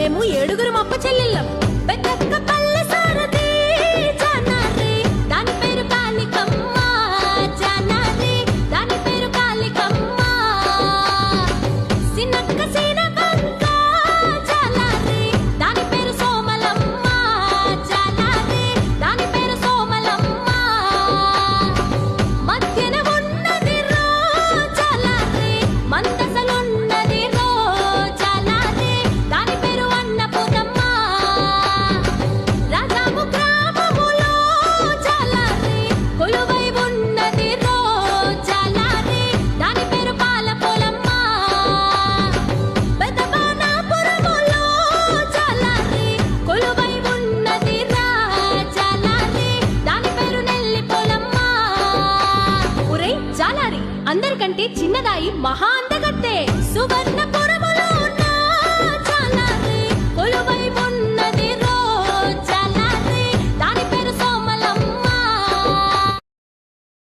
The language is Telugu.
మేము ఏడుగురు అప్ప చెల్లెళ్ళం. పెద్దక్క పల్లె సారథి జానారి, దాని పేరు కాళికమ్మ. జానారి, దాని పేరు కాళికమ్మ. సినక్క సీనకంక జాలారి, దాని పేరు సోమలమ్మ. జాలారి, దాని పేరు సోమలమ్మ. మధ్యన ఉన్నది రో జాలారి, మందసలున్నది రో జాలారి, దాని పేరు అన్నపూర్ణమ్మ. రాజాము గ్రామములో జాలారి, కొలువై ఉన్నది రో జాలారి, దాని పేరు పాలపోలమ్మ. పెదబాణాపురములో జాలారి, కొలువై ఉన్నది రా జాలారి, దాని పేరు నెల్లిపోలమ్మ. ఒరేయ్ జాలారి, అందరికంటే చిన్నదాయి మహా